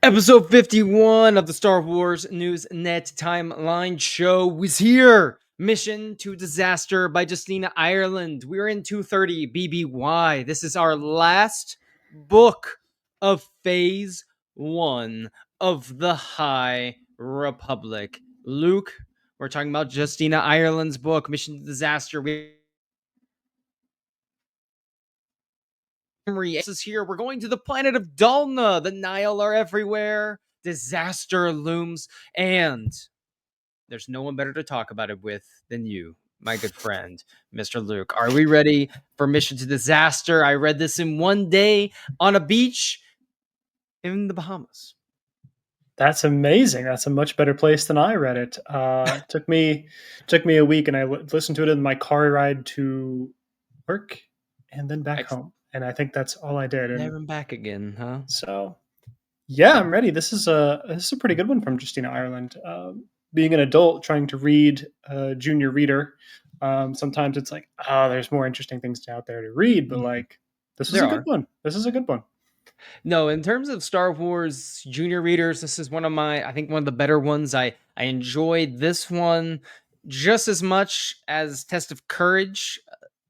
Episode 51 of the Star Wars Newsnet Timeline Show is here. Mission to Disaster by Justina Ireland. We're in 230 BBY. This is our last book of Phase 1 of the High Republic. Luke, we're talking about Justina Ireland's book, Mission to Disaster. Is here. We're going to the planet of Dalna. The Nile are everywhere. Disaster looms, and there's no one better to talk about it with than you, my good friend, Mr. Luke. Are we ready for Mission to Disaster? I read this in one day on a beach in the Bahamas. That's amazing. That's a much better place than I read it. Took me a week, and I listened to it in my car ride to work and then back home. And I think that's all I did. Never back again, huh? So, yeah, I'm ready. This is a pretty good one from Justina Ireland. Being an adult trying to read a junior reader, sometimes it's like, there's more interesting things out there to read. But like, this is a good one. This is a good one. No, in terms of Star Wars junior readers, this is one of the better ones. I enjoyed this one just as much as Test of Courage.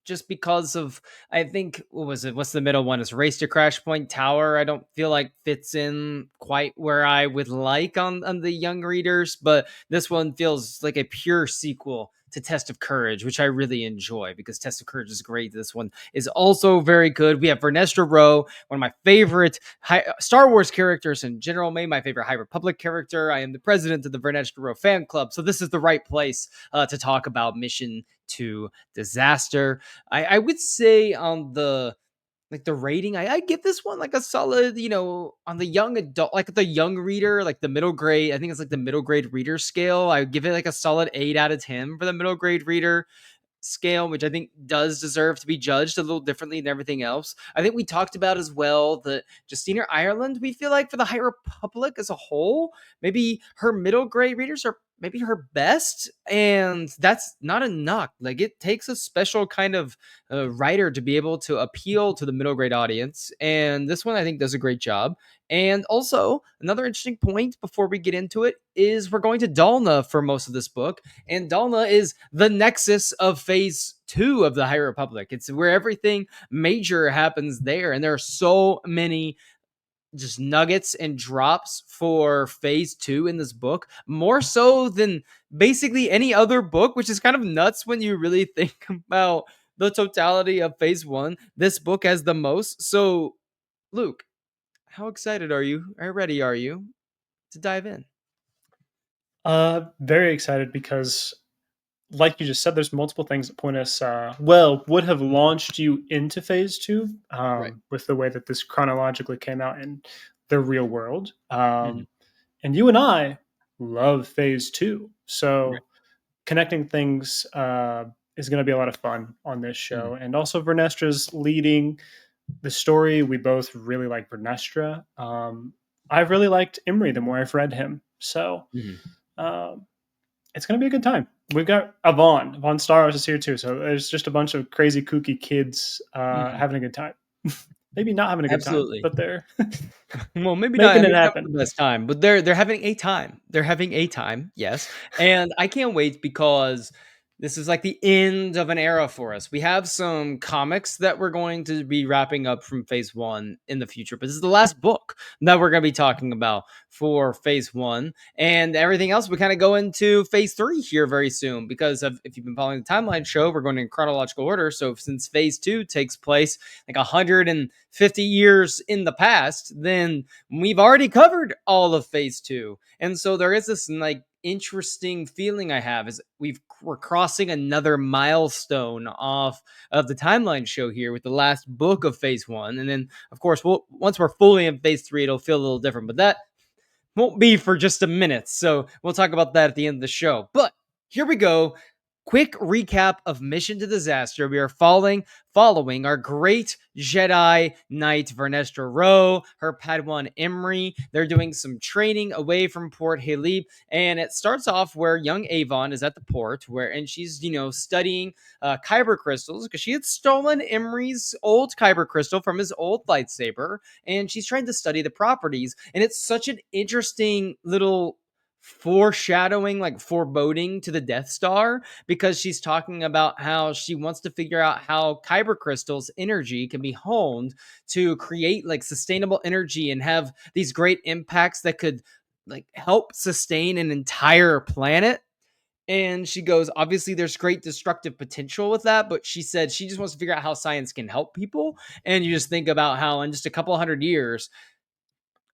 Just because of, I think, what's the middle one? It's Race to Crash Point Tower. I don't feel like fits in quite where I would like on the young readers, but this one feels like a pure sequel to Test of Courage, which I really enjoy because Test of Courage is great. This one is also very good. We have Vernestra Rwoh, one of my favorite Star Wars characters in general, maybe my favorite High Republic character. I am the president of the Vernestra Rwoh fan club, so this is the right place to talk about Mission to Disaster. I would say on the rating, I give this one like a solid, on the young adult, like the young reader, like the middle grade. I think it's like the middle grade reader scale. I would give it like a solid 8 out of 10 for the middle grade reader scale, which I think does deserve to be judged a little differently than everything else. I think we talked about as well that Justina Ireland, we feel like for the High Republic as a whole, maybe her middle grade readers are maybe her best, and that's not a knock. Like, it takes a special kind of writer to be able to appeal to the middle grade audience, and this one I think does a great job. And also, another interesting point before we get into it is we're going to Dalna for most of this book, and Dalna is the nexus of Phase 2 of the High Republic. It's where everything major happens there, and there are so many just nuggets and drops for Phase 2 in this book, more so than basically any other book, which is kind of nuts when you really think about the totality of Phase 1. This book has the most. So, Luke, how excited are you? How ready are you to dive in? Very excited because, like you just said, there's multiple things that point us, would have launched you into Phase 2 Right. with the way that this chronologically came out in the real world. And you and I love Phase 2. So connecting things is going to be a lot of fun on this show. And also Vernestra's leading the story. We both really like Vernestra. I've really liked Imri the more I've read him. So it's going to be a good time. We've got Avon Star Wars is here too. So there's just a bunch of crazy, kooky kids having a good time. Maybe not having a good time, but they're well, maybe making not it happen. The best time, but they're having a time. They're having a time, yes. And I can't wait because this is like the end of an era for us. We have some comics that we're going to be wrapping up from Phase 1 in the future, but this is the last book that we're going to be talking about for Phase 1. And everything else, we kind of go into Phase 3 here very soon because if you've been following the Timeline Show, we're going in chronological order. So since Phase 2 takes place like 150 years in the past, then we've already covered all of Phase 2. And so there is this like interesting feeling I have is we're crossing another milestone off of the Timeline Show here with the last book of Phase 1. And then, of course, once we're fully in Phase 3, it'll feel a little different. But that won't be for just a minute. So we'll talk about that at the end of the show. But here we go. quick recap of Mission to Disaster. We are following our great Jedi Knight Vernestra Rowe, her Padawan Imri. They're doing some training away from Port Halib, and it starts off where young Avon is at the port, and she's studying kyber crystals because she had stolen Imri's old kyber crystal from his old lightsaber, and she's trying to study the properties. And it's such an interesting little foreshadowing, like foreboding to the Death Star, because she's talking about how she wants to figure out how kyber crystals energy can be honed to create like sustainable energy and have these great impacts that could like help sustain an entire planet. And she goes, obviously there's great destructive potential with that, but she said she just wants to figure out how science can help people. And you just think about how in just a couple hundred years,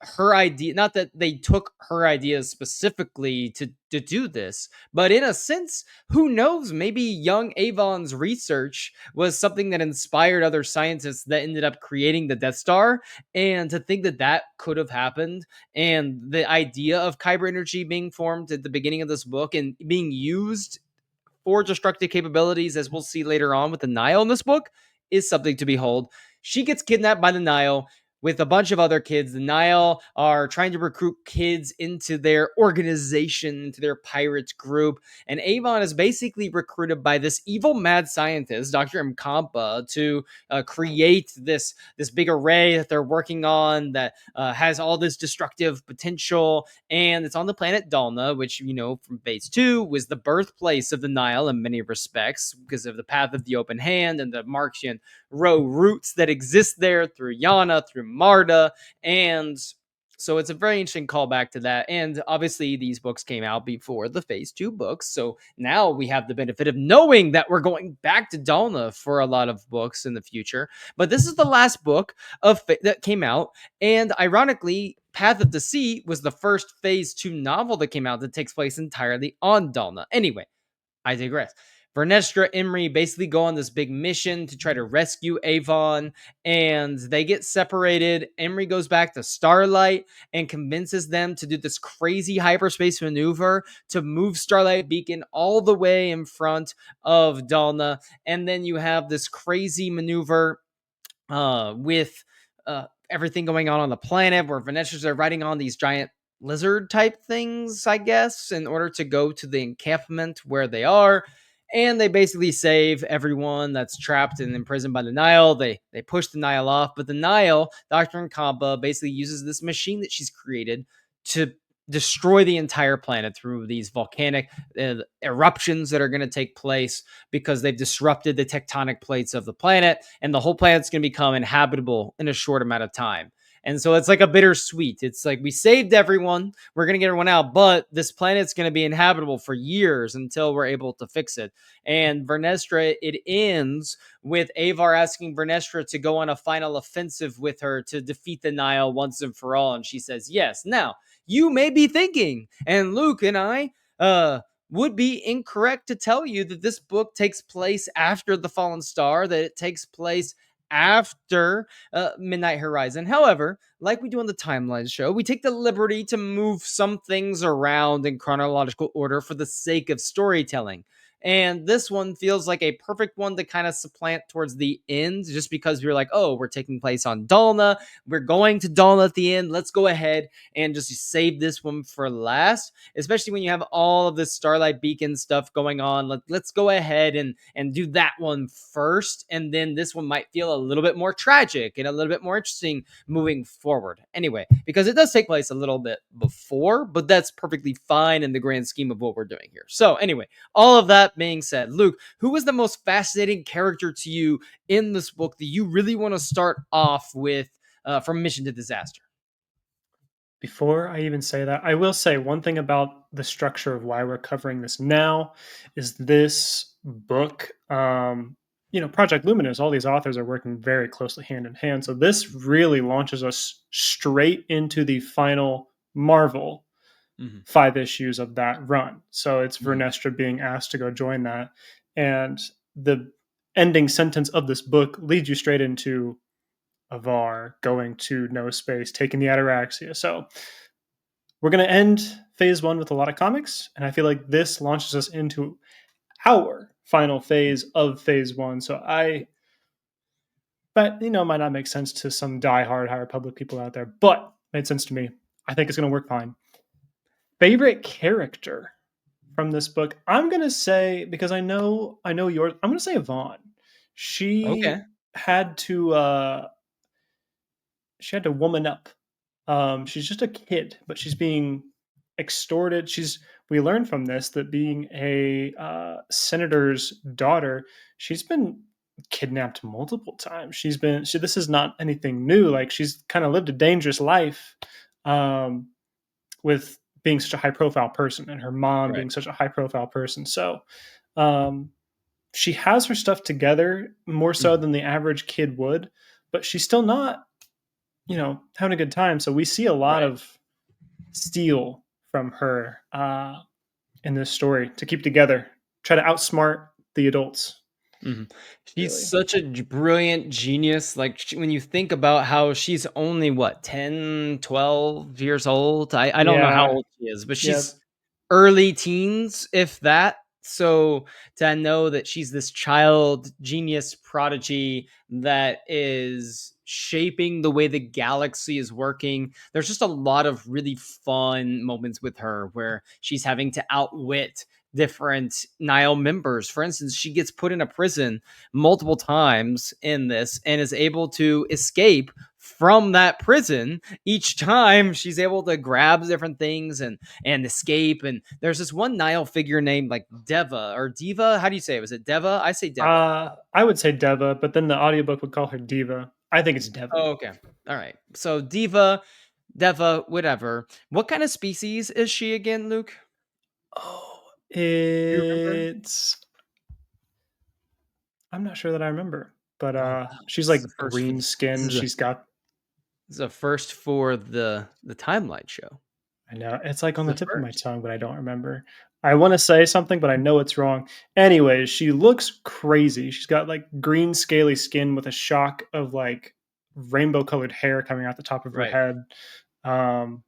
her idea, not that they took her ideas specifically to do this, but in a sense, who knows, maybe young Avon's research was something that inspired other scientists that ended up creating the Death Star. And to think that that could have happened, and the idea of kyber energy being formed at the beginning of this book and being used for destructive capabilities, as we'll see later on with the Nile in this book, is something to behold. She gets kidnapped by the Nile with a bunch of other kids. The Nile are trying to recruit kids into their organization, into their pirates group. And Avon is basically recruited by this evil mad scientist, Dr. Mkampa, to create this big array that they're working on that has all this destructive potential. And it's on the planet Dalna, which, from phase 2 was the birthplace of the Nile in many respects because of the path of the open hand and the Marxian row roots that exist there through Yana, through Marta. And so it's a very interesting callback to that. And obviously, these books came out before the phase 2 books. So now we have the benefit of knowing that we're going back to Dalna for a lot of books in the future. But this is the last book that came out. And ironically, Path of the Sea was the first phase 2 novel that came out that takes place entirely on Dalna. Anyway, I digress. Vernestra Imri basically go on this big mission to try to rescue Avon, and they get separated. Imri goes back to Starlight and convinces them to do this crazy hyperspace maneuver to move Starlight Beacon all the way in front of Dalna. And then you have this crazy maneuver with everything going on the planet, where Venetians are riding on these giant lizard type things, I guess, in order to go to the encampment where they are. And they basically save everyone that's trapped and imprisoned by the Nile. They push the Nile off, but the Nile, Dr. Nkamba, basically uses this machine that she's created to destroy the entire planet through these volcanic eruptions that are going to take place because they've disrupted the tectonic plates of the planet, and the whole planet's going to become inhabitable in a short amount of time. And so it's like a bittersweet. It's like we saved everyone, we're going to get everyone out, but this planet's going to be inhabitable for years until we're able to fix it. And Vernestra, it ends with Avar asking Vernestra to go on a final offensive with her to defeat the Nile once and for all. And she says, yes. Now, you may be thinking, and Luke and I would be incorrect to tell you that this book takes place after The Fallen Star, that it takes place after Midnight Horizon. However, like we do on the Timeline Show, we take the liberty to move some things around in chronological order for the sake of storytelling. And this one feels like a perfect one to kind of supplant towards the end, just because we're like, oh, we're taking place on Dalna. We're going to Dalna at the end. Let's go ahead and just save this one for last, especially when you have all of this Starlight Beacon stuff going on. Let's go ahead and do that one first, and then this one might feel a little bit more tragic and a little bit more interesting moving forward. Anyway, because it does take place a little bit before, but that's perfectly fine in the grand scheme of what we're doing here. So anyway, all of that being said, Luke, who was the most fascinating character to you in this book that you really want to start off with from Mission to Disaster? Before I even say that, I will say one thing about the structure of why we're covering this now is this book. Project Luminous, all these authors are working very closely hand in hand. So this really launches us straight into the final Marvel 5 issues of that run. So it's Vernestra being asked to go join that. And the ending sentence of this book leads you straight into Avar going to no space, taking the Ataraxia. So we're going to end phase 1 with a lot of comics, and I feel like this launches us into our final phase of phase one. So but it might not make sense to some diehard High Republic people out there, but made sense to me. I think it's going to work fine. Favorite character from this book? I'm going to say, because I know yours. I'm going to say Yvonne. Okay. She had to she had to woman up. She's just a kid, but she's being extorted. We learned from this that being a senator's daughter, she's been kidnapped multiple times. This is not anything new. Like, she's kind of lived a dangerous life, um, with being such a high profile person, and her mom Right. being such a high profile person. So um, she has her stuff together more so Mhm. than the average kid would, but she's still not, having a good time. So we see a lot Right. of steel from her in this story to keep together, try to outsmart the adults. Mhm. She's Really, such a brilliant genius. Like, when you think about how she's only what, 10, 12 years old. I don't know how yeah, old she is, but yeah. she's early teens, if that. So to know that she's this child genius prodigy that is shaping the way the galaxy is working. There's just a lot of really fun moments with her where she's having to outwit different Nile members. For instance, she gets put in a prison multiple times in this and is able to escape from that prison each time. She's able to grab different things and escape. And there's this one Nile figure named like Deva or Diva. How do you say it? Was it Deva? I say Deva. I would say Deva, but then the audiobook would call her Diva. I think it's Deva. Oh, okay. All right. So Diva, Deva, whatever. What kind of species is she again, Luke? Oh, Do you remember? it's I'm not sure that I remember, but Oh wow. she's This is a like first for green this skin. is a She's got this is a first for the timeline show. I know it's like on This the is a tip of my first. tongue, but I don't remember. I want to say something, but I know it's wrong. Anyways, she looks crazy. She's got like green, scaly skin with a shock of like rainbow colored hair coming out the top of her Right. head. Um,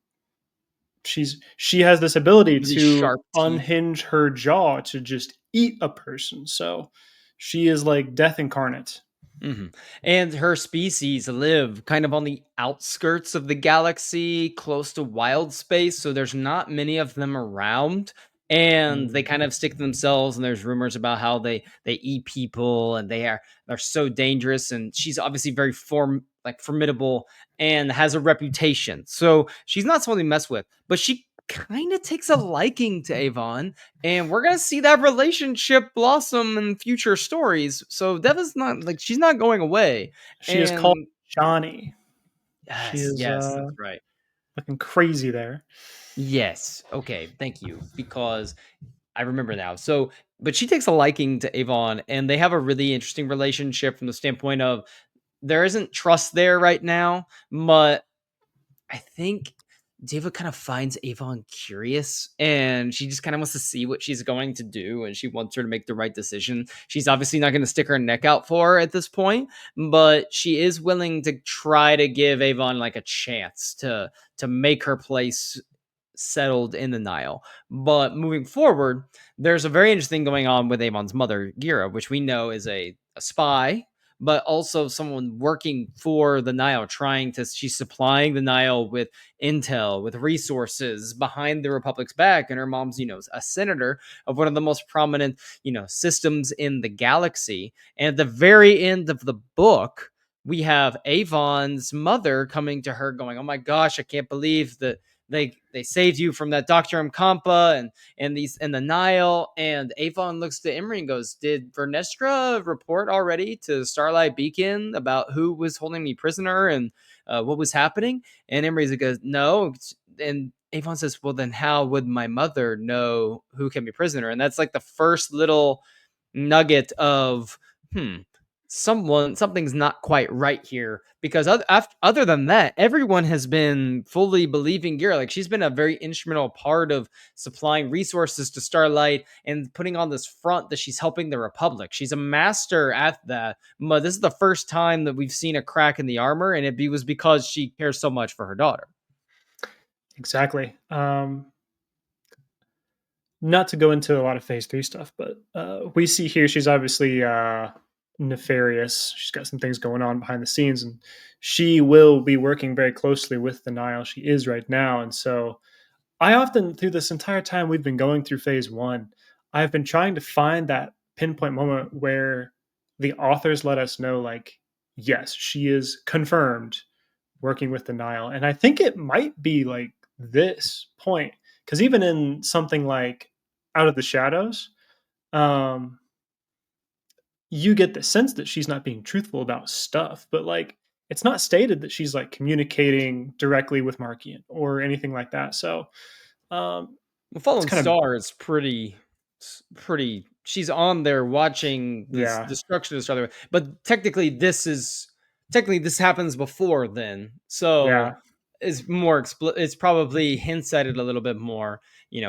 she has this ability Really to sharp teeth. unhinge her jaw to just eat a person. So she is like death incarnate. Mhm. And her species live kind of on the outskirts of the galaxy, close to wild space, so there's not many of them around, and they Mm. kind of stick to themselves. And there's rumors about how they eat people, and they're so dangerous. And she's obviously very formidable and has a reputation, so she's not someone to mess with. But she kind of takes a liking to Avon, and we're gonna see that relationship blossom in future stories. So Deva's not like, she's not going away. She is called And Johnny. She yes, is yes, that's right. looking crazy there. Yes. Okay. Thank you. Because I remember now. So, but she takes a liking to Avon, and they have a really interesting relationship from the standpoint of there isn't trust there right now, but I think Diva kind of finds Avon curious, and she just kind of wants to see what she's going to do, and she wants her to make the right decision. She's obviously not going to stick her neck out for her at this point, but she is willing to try to give Avon like a chance to make her place settled in the Nile. But moving forward, there's a very interesting going on with Amon's mother, Gira, which we know is a spy, but also someone working for the Nile, she's supplying the Nile with intel, with resources behind the Republic's back. And her mom's, a senator of one of the most prominent, systems in the galaxy. And at the very end of the book, we have Avon's mother coming to her going, "Oh my gosh, I can't believe that they saved you from that Dr. Mkampa and the Nile." And Avon looks to Emery and goes, "Did Vernestra report already to Starlight Beacon about who was holding me prisoner and what was happening?" And Emery goes, "No." And Avon says, "Well, then how would my mother know who kept me prisoner?" And that's like the first little nugget of, hmm, something's not quite right here, because other than that, everyone has been fully believing Gira. Like, she's been a very instrumental part of supplying resources to Starlight and putting on this front that she's helping the Republic. She's a master at that, but this is the first time that we've seen a crack in the armor, and was because she cares so much for her daughter. Exactly. not to go into a lot of phase 3 stuff, but we see here she's obviously nefarious. She's got some things going on behind the scenes, and she will be working very closely with the Nile. She is right now. And so I often, through this entire time we've been going through phase 1, I've been trying to find that pinpoint moment where the authors let us know, like, yes, she is confirmed working with the Nile. And I think it might be like this point, because even in something like Out of the Shadows, um, you get the sense that she's not being truthful about stuff, but like it's not stated that she's like communicating directly with Markian or anything like that. So um, Well, it's Fallen kind of, Star is pretty. She's on there watching this yeah, destruction of Star, but technically this happens before then, yeah. so it's more it's probably hints at it a little bit more,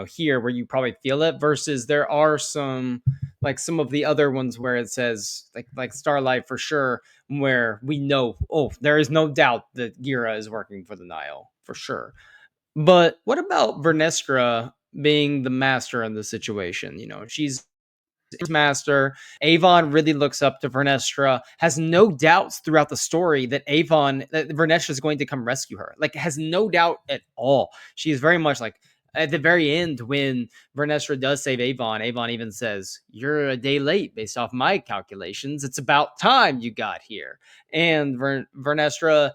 here where you probably feel it. Versus there are some like some of the other ones where it says like Starlight for sure, where we know, oh, there is no doubt that Gira is working for the Nile for sure. But what about Vernestra being the master in the situation? She's his master. Avon really looks up to Vernestra, has no doubts throughout the story that Vernestra is going to come rescue her. Like, has no doubt at all. She is very much like, at the very end, when Vernestra does save Avon, Avon even says, "You're a day late based off my calculations. It's about time you got here." And Vernestra,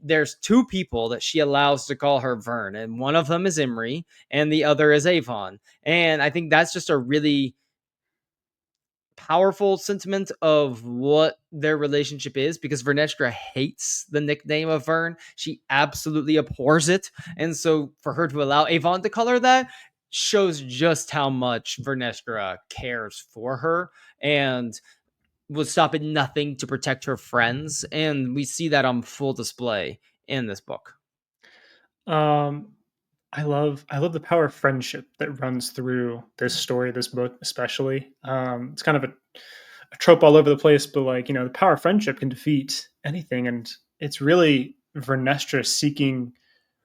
there's two people that she allows to call her Vern, and one of them is Imri, and the other is Avon. And I think that's just a really powerful sentiment of what their relationship is, because Vernestra hates the nickname of Vern. She absolutely abhors it. And so for her to allow Avon to call her that shows just how much Vernestra cares for her and would stop at nothing to protect her friends. And we see that on full display in this book. Um, I love the power of friendship that runs through this story, this book especially. It's kind of a trope all over the place, but like, the power of friendship can defeat anything, and it's really Vernestra seeking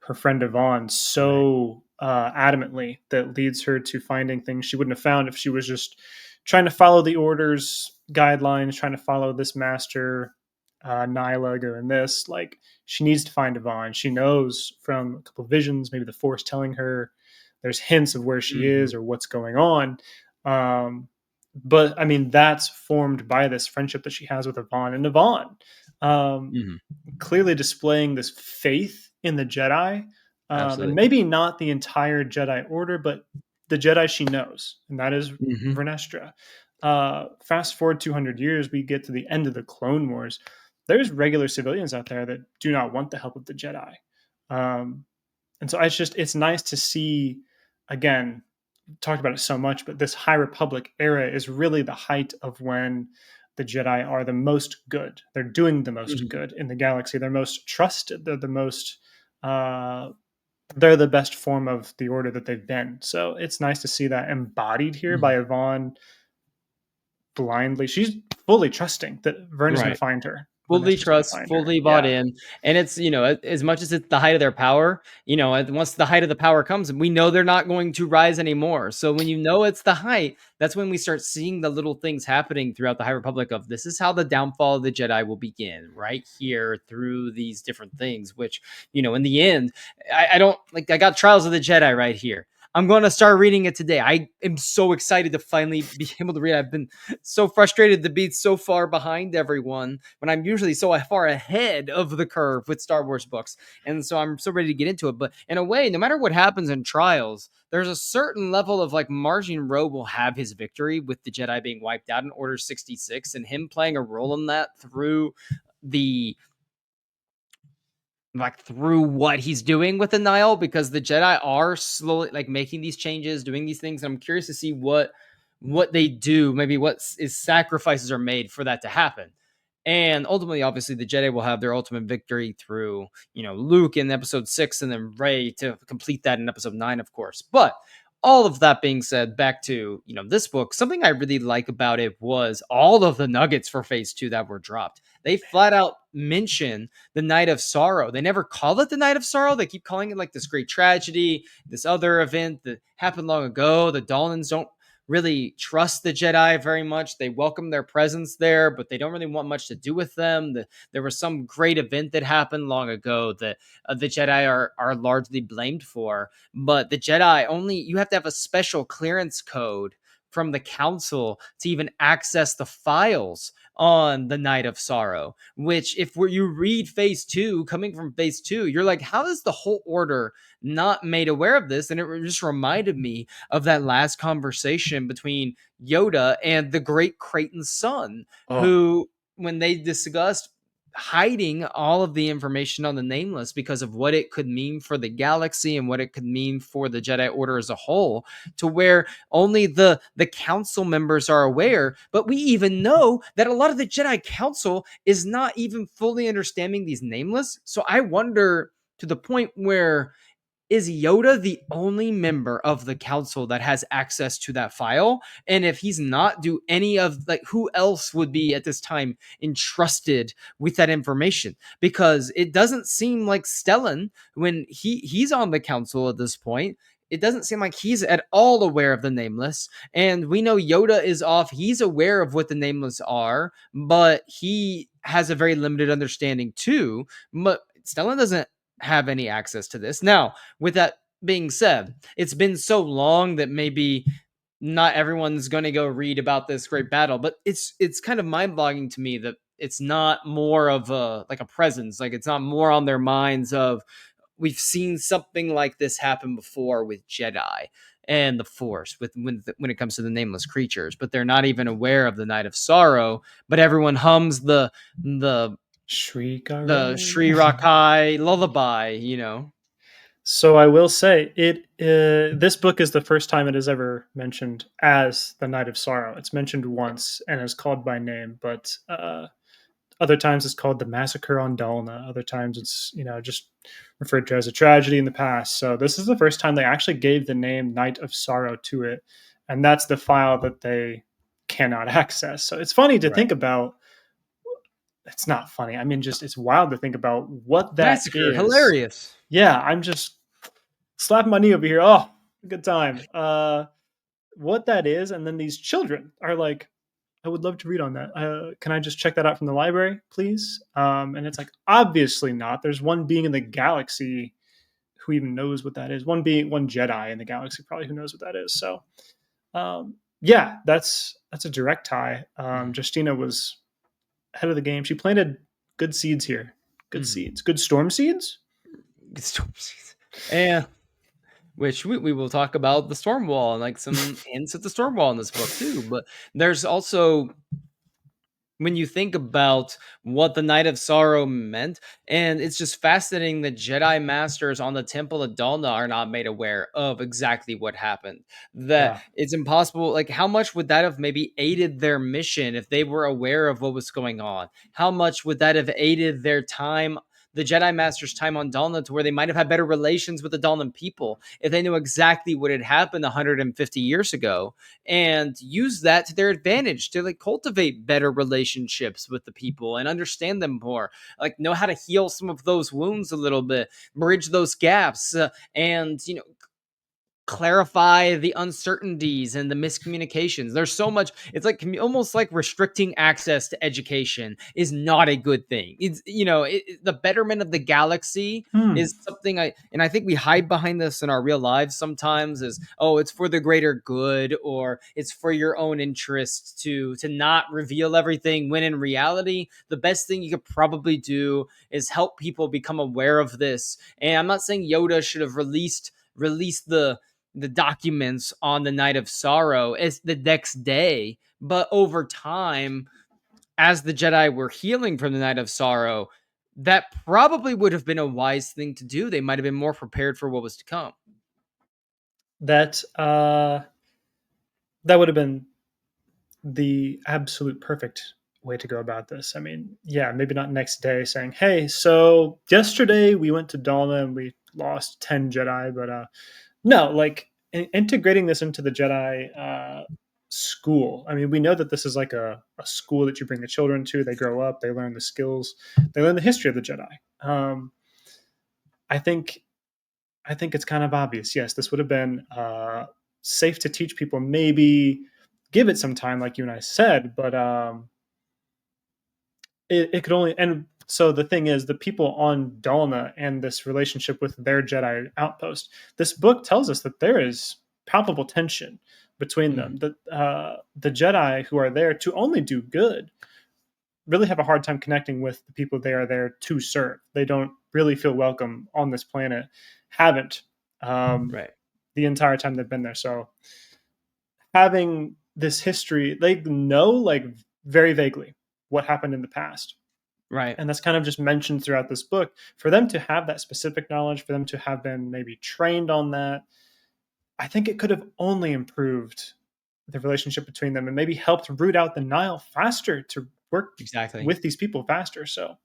her friend Yvonne Right. so adamantly that leads her to finding things she wouldn't have found if she was just trying to follow the orders, guidelines, trying to follow this master, Nyla doing this. Like, she needs to find Yvonne. She knows from a couple of visions, maybe the Force telling her there's hints of where she Mm-hmm. is or what's going on. Um, but I mean, that's formed by this friendship that she has with Yvonne. And Yvonne, um, Mm-hmm. clearly displaying this faith in the Jedi, and Absolutely. maybe not the entire Jedi Order, but the Jedi she knows, and that is Mm-hmm. Vernestra. Fast forward 200 years, we get to the end of the Clone Wars. There's regular civilians out there that do not want the help of the Jedi. Um, and so it's nice to see, again, talked about it so much, but this High Republic era is really the height of when the Jedi are the most good. They're doing the most Mm-hmm. good in the galaxy. They're most trusted. They're the most. Uh, they're the best form of the order that they've been. So it's nice to see that embodied here Mm-hmm. by Yvonne blindly. She's fully trusting that Vern is going to Right. find her. Fully Vernestra's going to trust, find her. fully bought Yeah. in. And it's, as much as it's the height of their power, once the height of the power comes, we know they're not going to rise anymore. So when it's the height, that's when we start seeing the little things happening throughout the High Republic of, this is how the downfall of the Jedi will begin, right here through these different things, which, in the end, I don't like, I got Trials of the Jedi right here. I'm going to start reading it today. I am so excited to finally be able to read. I've been so frustrated to be so far behind everyone when I'm usually so far ahead of the curve with Star Wars books. And so I'm so ready to get into it. But in a way, no matter what happens in Trials, there's a certain level of like Margin Rowe will have his victory with the Jedi being wiped out in Order 66 and him playing a role in that through the through what he's doing with the Nile, because the Jedi are slowly like making these changes, doing these things. And I'm curious to see what they do, maybe what is sacrifices are made for that to happen. And ultimately, obviously, the Jedi will have their ultimate victory through, Luke in episode 6 and then Rey to complete that in episode 9, of course. But all of that being said, back to, this book, something I really like about it was all of the nuggets for phase 2 that were dropped. They flat out mention the Night of Sorrow. They never call it the Night of Sorrow. They keep calling it like this great tragedy, this other event that happened long ago. The Dalnans don't really trust the Jedi very much. They welcome their presence there, but they don't really want much to do with them. There was some great event that happened long ago that the Jedi are largely blamed for. But the Jedi only, you have to have a special clearance code from the council to even access the files on the Night of Sorrow, which if you read phase two, coming from phase two, you're like, how is the whole order not made aware of this? And it just reminded me of that last conversation between Yoda and the great Creighton's son, Oh, who, when they discussed hiding all of the information on the Nameless because of what it could mean for the galaxy and what it could mean for the Jedi Order as a whole, to where only the council members are aware. But we even know that a lot of the Jedi Council is not even fully understanding these Nameless. So I wonder, to the point where, is Yoda the only member of the council that has access to that file? And if he's not, do any of, like, who else would be at this time entrusted with that information? Because it doesn't seem like Stellan, when he's on the council at this point, it doesn't seem like he's at all aware of the Nameless. And we know Yoda is off. He's aware of what the Nameless are, but he has a very limited understanding too. But Stellan doesn't have any access to this. Now, with that being said, it's been so long that maybe not everyone's going to go read about this great battle, but it's kind of mind-boggling to me that it's not more of a, like, a presence, like it's not more on their minds of, we've seen something like this happen before with Jedi and the Force, with when it comes to the Nameless creatures, but they're not even aware of the Night of Sorrow. But everyone hums the the Shriek. Sri Rakai lullaby, you know. So I will say it. This book is the first time it is ever mentioned as the Night of Sorrow. It's mentioned once and is called by name, but other times it's called the Massacre on Dalna. Other times it's just referred to as a tragedy in the past. So this is the first time they actually gave the name Night of Sorrow to it, and that's the file that they cannot access. So it's funny to Right. think about. It's not funny. I mean, just it's wild to think about what that Massacre, is. hilarious. Yeah, I'm just slapping my knee over here. Oh, good time. What that is, and then these children are like, I would love to read on that. Can I just check that out from the library, please? And it's like, obviously not. There's one being in the galaxy who even knows what that is. One Jedi in the galaxy probably who knows what that is. So, yeah, that's a direct tie. Mhm. Justina was ahead of the game. She planted good seeds here. Good Mhm. seeds. Good storm seeds. Storm season. And which we will talk about the storm wall and like some hints at the storm wall in this book too. But there's also, when you think about what the Night of Sorrow meant, and it's just fascinating that Jedi Masters on the Temple of Dalna are not made aware of exactly what happened. That Yeah. it's impossible. Like, how much would that have maybe aided their mission if they were aware of what was going on? How much would that have aided their time, the Jedi Masters' time on Dalna, to where they might have had better relations with the Dalnan people if they knew exactly what had happened 150 years ago, and use that to their advantage to, like, cultivate better relationships with the people and understand them more, like know how to heal some of those wounds a little bit, bridge those gaps, and clarify the uncertainties and the miscommunications. There's so much. It's like almost like restricting access to education is not a good thing. It's, the betterment of the galaxy Hmm. is something I think we hide behind this in our real lives sometimes, is, oh, it's for the greater good, or it's for your own interest to not reveal everything, when in reality the best thing you could probably do is help people become aware of this. And I'm not saying Yoda should have released the documents on the Night of Sorrow as the next day, but over time, as the Jedi were healing from the Night of Sorrow, that probably would have been a wise thing to do. They might have been more prepared for what was to come. That that would have been the absolute perfect way to go about this. I mean, yeah, maybe not next day saying, "Hey, so yesterday we went to Dalna and we lost 10 Jedi," but no, like integrating this into the Jedi school. I mean, we know that this is like a school that you bring the children to. They grow up, they learn the skills, they learn the history of the Jedi. Um, I think I think it's kind of obvious. Yes, this would have been safe to teach people. Maybe give it some time, like you and I said, but it could only. And so the thing is, the people on Dalna and this relationship with their Jedi outpost. This book tells us that there is palpable tension between them. Mhm. That the Jedi who are there to only do good really have a hard time connecting with the people they are there to serve. They don't really feel welcome on this planet. Haven't um, Right. the entire time they've been there. So having this history, they know like very vaguely what happened in the past. Right. And that's kind of just mentioned throughout this book. For them to have that specific knowledge, for them to have been maybe trained on that, I think it could have only improved the relationship between them and maybe helped root out the Nile faster to work Exactly. with these people faster. So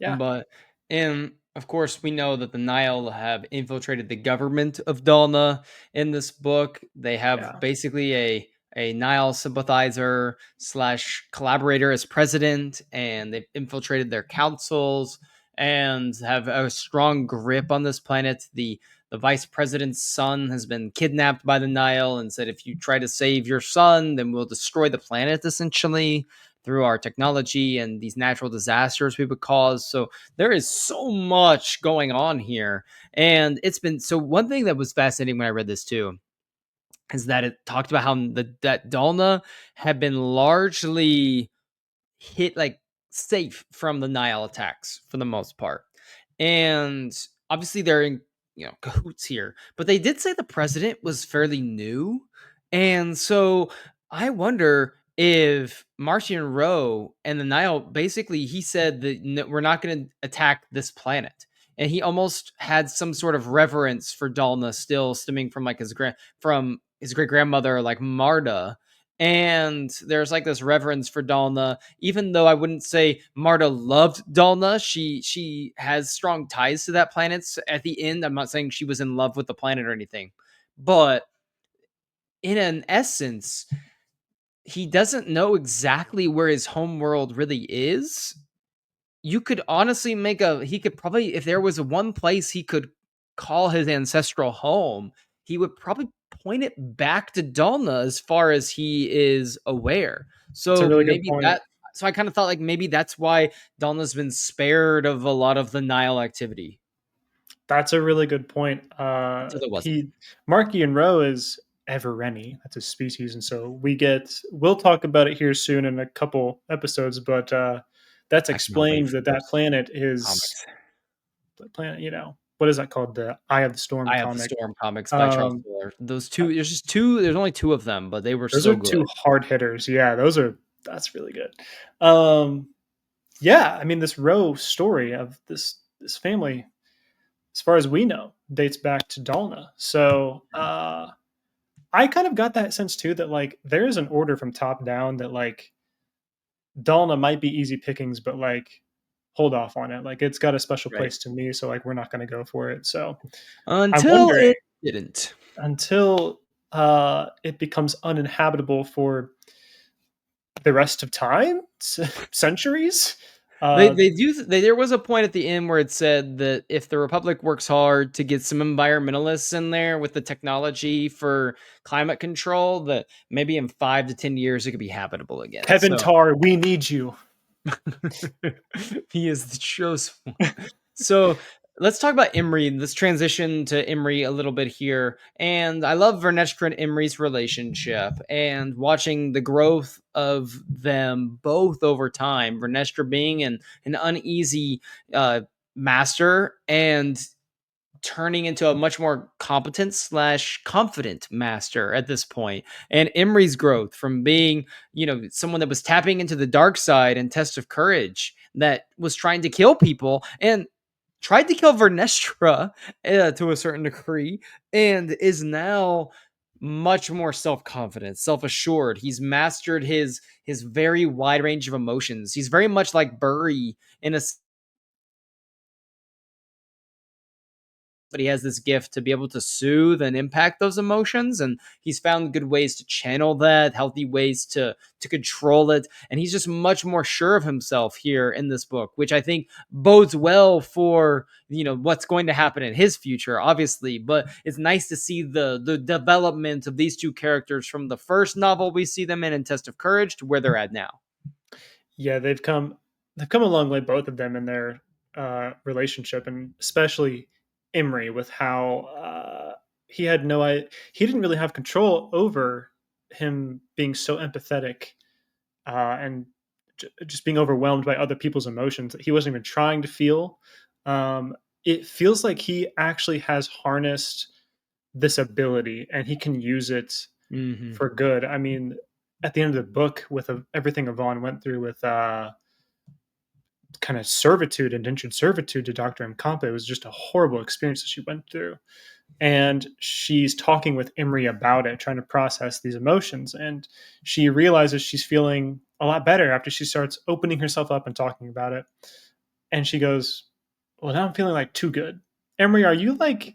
yeah, But and of course, we know that the Nile have infiltrated the government of Dalna in this book. They have yeah. basically a Nile sympathizer slash collaborator as president, and they've infiltrated their councils and have a strong grip on this planet. The vice president's son has been kidnapped by the Nile and said, if you try to save your son, then we'll destroy the planet essentially through our technology and these natural disasters we would cause. So there is so much going on here. And it's been so one thing that was fascinating when I read this too is that it talked about how that Dalna had been largely hit like safe from the Nile attacks for the most part. And obviously they're in cahoots here, but they did say the president was fairly new. And so I wonder if Martian Rowe and the Nile basically he said that we're not going to attack this planet. And he almost had some sort of reverence for Dalna still stemming from like from his great grandmother like Marta, and there's like this reverence for Dalna, even though I wouldn't say Marta loved Dalna. She has strong ties to that planet. So at the end, I'm not saying she was in love with the planet or anything, but in an essence, he doesn't know exactly where his home world really is. You could honestly make a he could probably if there was one place he could call his ancestral home, he would probably point it back to Dalna as far as he is aware. It's a So really good maybe point. that so I kind of thought like maybe that's why Dalna's been spared of a lot of the Nile activity That's a really good point. until there wasn't. He Marky and Rowe is Evereni. That's a species, and so we'll talk about it here soon in a couple episodes. But that's I cannot wait explained for that that those planet is comics. the planet. What is that called? The Eye of the Storm Eye of the comic. Storm comics by Charles Um, Fuller. Those uh, two, there's just two, there's only two of them, but they were those are so two good. hard hitters. Yeah, that's really good. Um, yeah, I mean this Rowe story of this family, as far as we know, dates back to Dalna. So I kind of got that sense too that like there is an order from top down that like Dalna might be easy pickings, but like hold off on it. Like it's got a special Right. place to me, so like we're not going to go for it. So I'm Until wondering it didn't. until it becomes uninhabitable for the rest of time, centuries. They Uh, they do there was a point at the end where it said that if the Republic works hard to get some environmentalists in there with the technology for climate control, that maybe in 5 to 10 years it could be habitable again. Kevin So Tar, we need you. he is the chosen one. So let's talk about Imri. Let's transition to Imri a little bit here. And I love Vernestra and Imri's relationship and watching the growth of them both over time. Vernestra being an uneasy master and turning into a much more competent slash confident master at this point. And Imri's growth from being, someone that was tapping into the dark side and test of courage that was trying to kill people and tried to kill Vernestra to a certain degree and is now much more self-confident, self-assured. He's mastered his very wide range of emotions. He's very much like Burry in a but he has this gift to be able to soothe and impact those emotions, and he's found good ways to channel that, healthy ways to control it, and he's just much more sure of himself here in this book, which I think bodes well for what's going to happen in his future, obviously. But it's nice to see the development of these two characters from the first novel we see them in Test of Courage to where they're at now. Yeah, they've come a long way, both of them, in their relationship, and especially Imri, with how he had he didn't really have control over him being so empathetic, and just being overwhelmed by other people's emotions that he wasn't even trying to feel. It feels like he actually has harnessed this ability and he can use it Mm-hmm. for good. I mean, at the end of the book, with everything Yvonne went through with kind of servitude, indentured servitude to Dr. Mkampa, it was just a horrible experience that she went through. And she's talking with Imri about it, trying to process these emotions. And she realizes she's feeling a lot better after she starts opening herself up and talking about it. And she goes, "Well, now I'm feeling like too good. Emery, are you like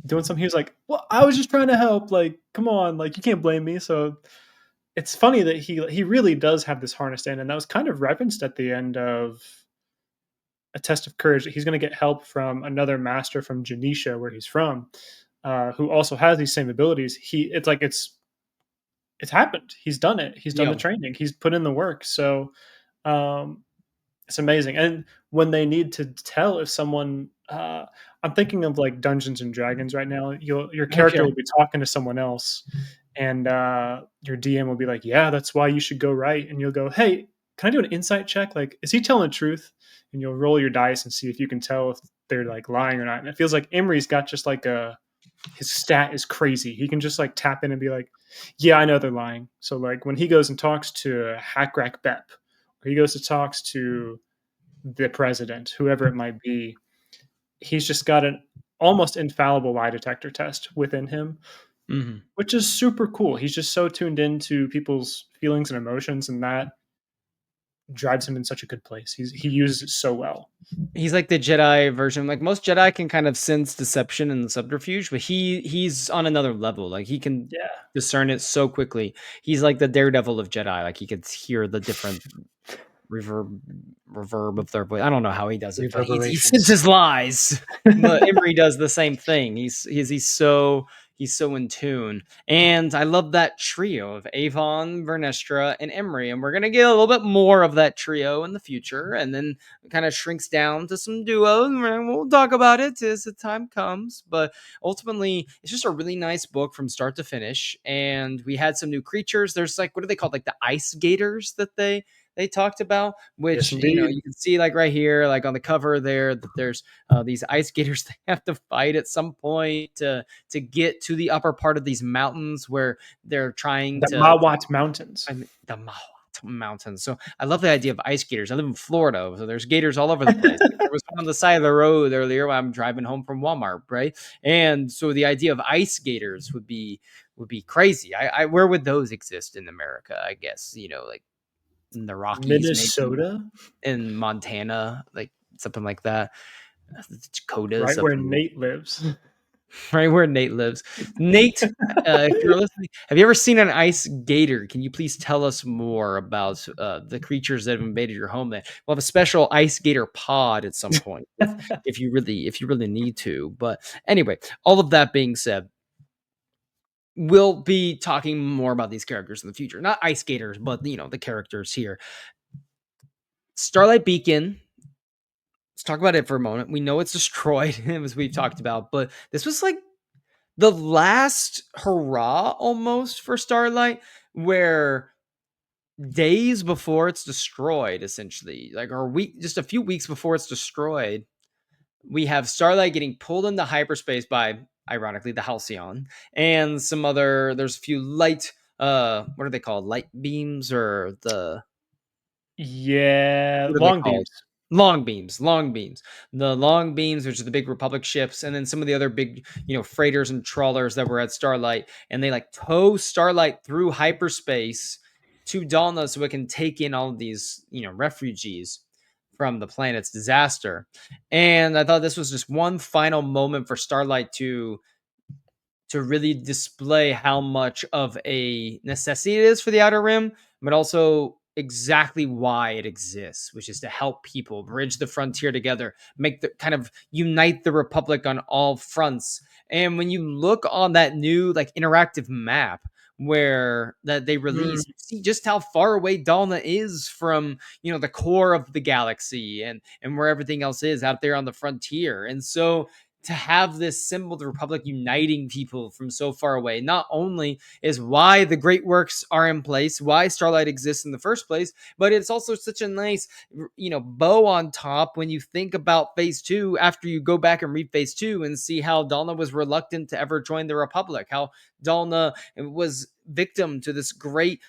doing something?" He was like, "Well, I was just trying to help. Like, come on, like you can't blame me." So it's funny that he really does have this harnessed in, and that was kind of referenced at the end of A Test of Courage. That he's going to get help from another master from Janisha, where he's from, who also has these same abilities. It's like it's happened. He's done it. He's done the Yo, training. He's put in the work. So um, it's amazing. And when they need to tell if someone, I'm thinking of like Dungeons and Dragons right now. Your character okay. will be talking to someone else, and your DM will be like, "Yeah, that's why you should go right." And you'll go, "Hey, can I do an insight check? Like, is he telling the truth?" And you'll roll your dice and see if you can tell if they're like lying or not. And it feels like Emery's got just like his stat is crazy. He can just like tap in and be like, "Yeah, I know they're lying." So like when he goes and talks to Hackrak Bep, or he goes to talks to the president, whoever it might be, he's just got an almost infallible lie detector test within him, Mm-hmm. which is super cool. He's just so tuned into people's feelings and emotions, and that drives him in such a good place. He uses it so well. He's like the Jedi version. Like most Jedi can kind of sense deception and subterfuge, but he's on another level. Like he can Yeah, discern it so quickly. He's like the Daredevil of Jedi. Like he could hear the different reverb of their voice. I don't know how he does it, but he reverberations. senses lies. But Emery does the same thing. He's so in tune. And I love that trio of Avon, Vernestra, and Emery. And we're gonna get a little bit more of that trio in the future. And then it kind of shrinks down to some duos. And we'll talk about it as the time comes. But ultimately, it's just a really nice book from start to finish. And we had some new creatures. There's like, what are they called? Like the ice gators that they talked about, Yes, which indeed. you can see like right here, like on the cover there, that there's these ice skaters they have to fight at some point to get to the upper part of these mountains where they're trying The to Mawat Mountains. I mean, the mountains. So I love the idea of ice gators. I live in Florida, so there's gators all over the place. Like, there was one on the side of the road earlier when I'm driving home from Walmart, right? And so the idea of ice gators would be crazy. Where would those exist in America? I guess like in the Rockies, maybe Minnesota, in Montana, like something like that. The Dakotas right up where in Nate lives. right where Nate lives. Nate, if you're listening, have you ever seen an ice gator? Can you please tell us more about the creatures that have invaded your home? Then we'll have a special ice gator pod at some point if you really need to. But anyway, all of that being said, we'll be talking more about these characters in the future. Not ice gators, but the characters here. Starlight Beacon. Let's talk about it for a moment. We know it's destroyed, as we've talked about, but this was like the last hurrah almost for Starlight, where days before it's destroyed, essentially, like or week, just a few weeks before it's destroyed, we have Starlight getting pulled into hyperspace by, ironically, the Halcyon and some other. There's a few light. What are they called? Light beams or the Yeah, what are they long called? beams. Long beams. The long beams, which are the big Republic ships, and then some of the other big, freighters and trawlers that were at Starlight, and they like tow Starlight through hyperspace to Dalna so it can take in all of these, refugees. from the planet's disaster. And I thought this was just one final moment for Starlight to really display how much of a necessity it is for the Outer Rim, but also exactly why it exists, which is to help people bridge the frontier together, make the kind of unite the Republic on all fronts. And when you look on that new like interactive map where that they Mm. released, see just how far away Dalna is from the core of the galaxy and where everything else is out there on the frontier. And so to have this symbol of the Republic uniting people from so far away, not only is why the great works are in place, why Starlight exists in the first place, but it's also such a nice, bow on top when you think about Phase 2 after you go back and read Phase 2 and see how Dalna was reluctant to ever join the Republic, how Dalna was victim to this great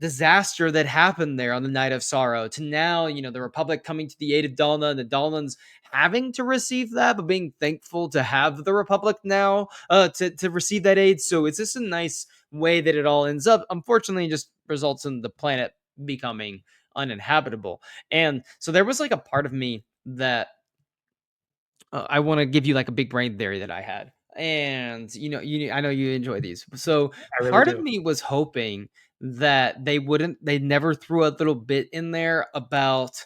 disaster that happened there on the Night of Sorrow, to now, the Republic coming to the aid of Dalna, and the Dalnans having to receive that, but being thankful to have the Republic now to receive that aid. So it's just a nice way that it all ends up. Unfortunately, it just results in the planet becoming uninhabitable. And so there was like a part of me that I want to give you like a big brain theory that I had. And I know you enjoy these. So I really part of do. me was hoping that they never threw a little bit in there about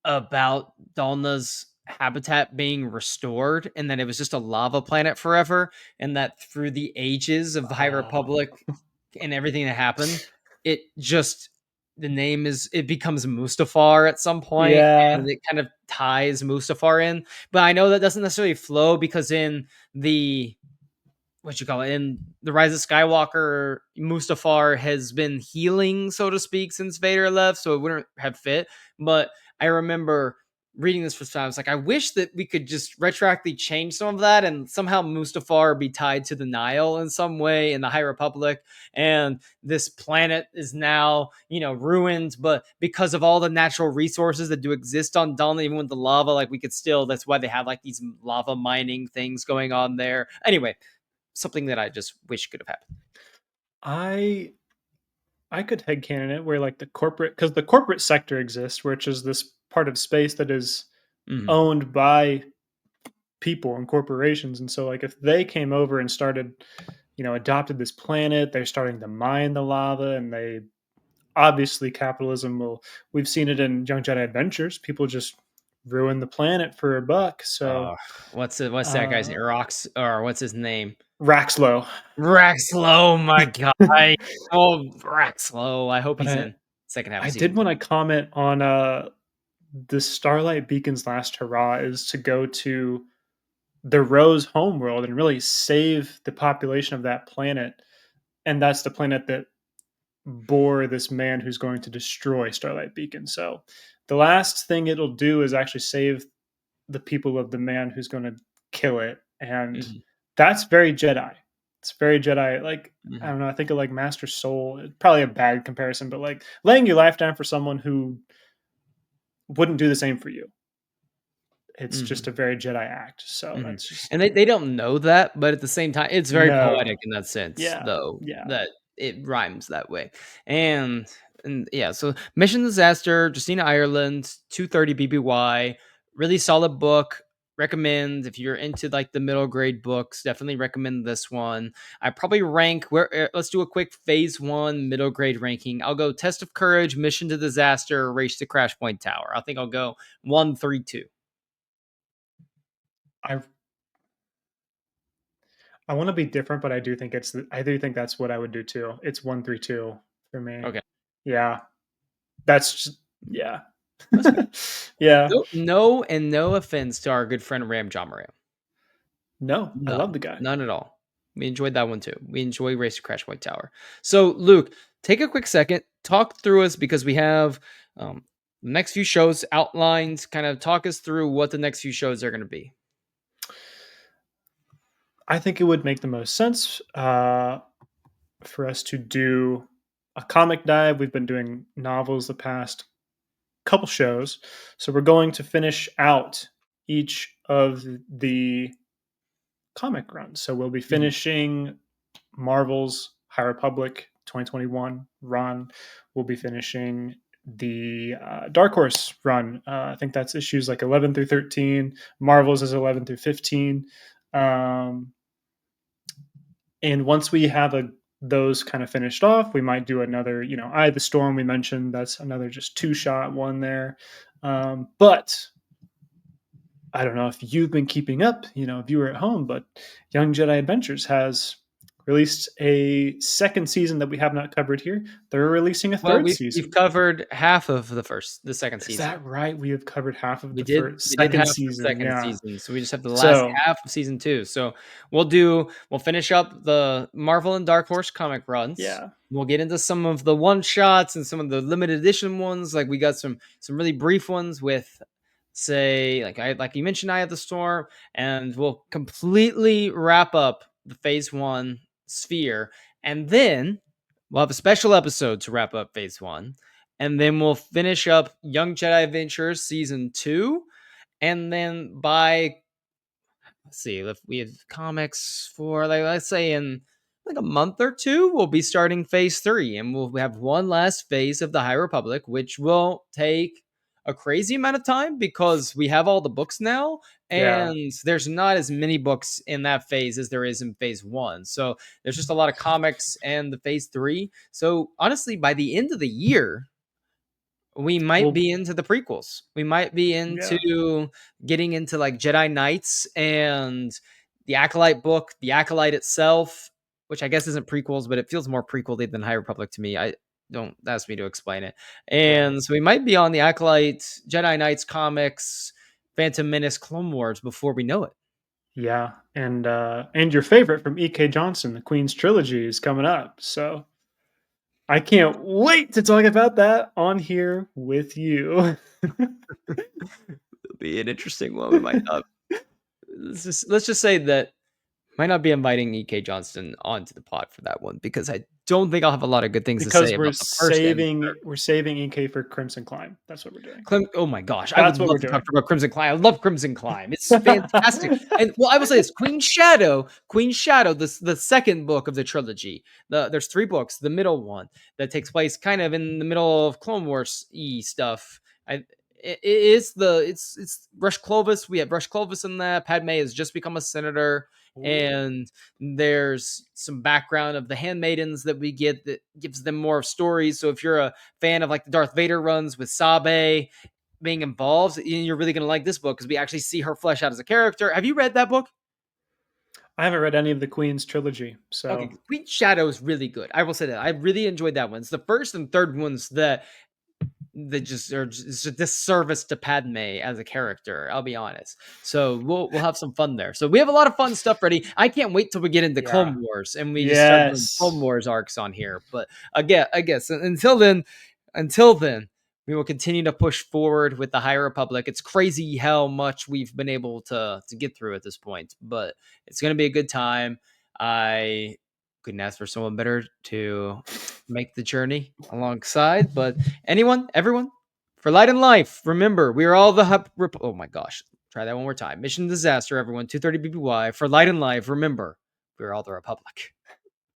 Dalna's habitat being restored, and that it was just a lava planet forever, and that through the ages of the High Oh, Republic and everything that happened, it just it becomes Mustafar at some point, yeah, and it kind of ties Mustafar in. But I know that doesn't necessarily flow because in the what you call it in the Rise of Skywalker, Mustafar has been healing, so to speak, since Vader left, so it wouldn't have fit. But I remember reading this first time. I was like, I wish that we could just retroactively change some of that and somehow Mustafar be tied to the Nile in some way in the High Republic, and this planet is now ruined, but because of all the natural resources that do exist on Dalna, even with the lava, like we could still. That's why they have like these lava mining things going on there. Anyway, something that I just wish could have happened. I I could headcanon it where like the corporate, because the corporate sector exists, which is this part of space that is Mhm. owned by people and corporations. And so like if they came over and started, adopted this planet, they're starting to mine the lava, and they obviously capitalism will, we've seen it in Young Jedi Adventures. People just ruin the planet for a buck. So Uh, what's that guy's name? uh Rox, or what's his name? Raxlow. Raxlow. My God. Oh, Raxlow. I hope But he's I in second half I of did season want two. to comment on the Starlight Beacon's last hurrah is to go to the Rose homeworld and really save the population of that planet. And that's the planet that bore this man who's going to destroy Starlight Beacon. So the last thing it'll do is actually save the people of the man who's going to kill it. And Mhm, that's very Jedi. It's very Jedi. Like, I mhm, don't know. I think of like Master Soul. Probably a bad comparison, but like laying your life down for someone who wouldn't do the same for you. It's just mhm. a very Jedi act. So Mhm. that's just And they don't know that, but at the same time, it's very no. poetic in that sense, Yeah. though, Yeah. that it rhymes that way. And yeah, so Mission Disaster, Justina Ireland, 230 BBY, really solid book. Recommend if you're into like the middle grade books, definitely recommend this one. I probably rank where let's do a quick phase 1 middle grade ranking. I'll go Test of Courage, Mission to Disaster, Race to Crash Point Tower. I think I'll go 1, 3, 2. I I want to be different, but I do think that's what I would do too. It's 132 for me. Okay. Yeah. That's just, yeah. That's fair. Yeah. No offense to our good friend Ram John Ram. No, I love None. the guy. None at all. We enjoyed that one too. We enjoy Race to Crash White Tower. So, Luke, take a quick second, talk through us because we have the next few shows outlined. Kind of talk us through what the next few shows are going to be. I think it would make the most sense for us to do a comic dive. We've been doing novels the past couple shows. So we're going to finish out each of the comic runs. So we'll be Mhm. finishing Marvel's High Republic 2021 run. We'll be finishing the Dark Horse run. I think that's issues like 11 through 13. Marvel's is 11 through 15. Um, and once we have those kind of finished off, we might do another, Eye of the Storm we mentioned. That's another just two-shot one there. But I don't know if you've been keeping up, if you were at home, but Young Jedi Adventures has released a second season that we have not covered here. They're releasing a Well, third we've season. covered half of the second Is season. that right? We have covered half of We the did first, we did second half the season. second Yeah. season, so we just have the last So, half of season 2. So we'll finish up the Marvel and Dark Horse comic runs. yeah. We'll get into some of the one shots and some of the limited edition ones. Like we got some really brief ones with, say, like you mentioned, Eye of the Storm, and we'll completely wrap up the Phase 1 sphere, and then we'll have a special episode to wrap up Phase 1, and then we'll finish up Young Jedi Adventures season 2, and then by, let's see, if we have comics for, like, let's say in like a month or two, we'll be starting Phase 3, and we'll have one last phase of the High Republic, which will take a crazy amount of time because we have all the books now, Yeah. and there's not as many books in that phase as there is in Phase 1. So there's just a lot of comics and the Phase 3. So honestly, by the end of the year, we might Well, be into the prequels. We might be yeah. into getting into like Jedi Knights and the Acolyte book, the Acolyte itself, which I guess isn't prequels, but it feels more prequel than High Republic to me. I don't ask me to explain it. Right. And so we might be on the Acolyte, Jedi Knights comics, Phantom Menace, Clone Wars before we know it. Yeah. And your favorite from E.K. Johnston, the Queen's Trilogy, is coming up. So I can't wait to talk about that on here with you. It'll be an interesting one. We might not. Let's just say that might not be inviting E.K. Johnston onto the pod for that one because I don't think I'll have a lot of good things to say Because about the first and we're saving EK for Crimson Climb. That's what we're doing. Oh my gosh, I would That's what love we're to talk doing. about Crimson Climb. I love Crimson Climb. It's fantastic. And well, I will say this: Queen Shadow, the second book of the trilogy. There's 3 books. The middle one that takes place kind of in the middle of Clone Wars stuff. It's Rush Clovis. We have Rush Clovis in that. Padme has just become a senator, Ooh. and there's some background of the handmaidens that we get that gives them more stories. So if you're a fan of like the Darth Vader runs with Sabe being involved, you're really going to like this book because we actually see her flesh out as a character. Have you read that book? I haven't read any of the Queen's trilogy, Okay, so Queen Shadow is really good. I will say that I really enjoyed that one. It's the first and third ones that just are just a disservice to Padme as a character. I'll be honest. So we'll have some fun there. So we have a lot of fun stuff ready. I can't wait till we get into yeah. Clone Wars and we just start doing Clone Yes. Wars arcs on here. But again, I guess until then, we will continue to push forward with the High Republic. It's crazy how much we've been able to get through at this point, but it's gonna be a good time. I couldn't ask for someone better to make the journey alongside. But everyone, for light and life, remember, we are all the oh my gosh, try that one more time. Mission disaster, everyone. 230 BPY. For light and life, remember, we're all the Republic.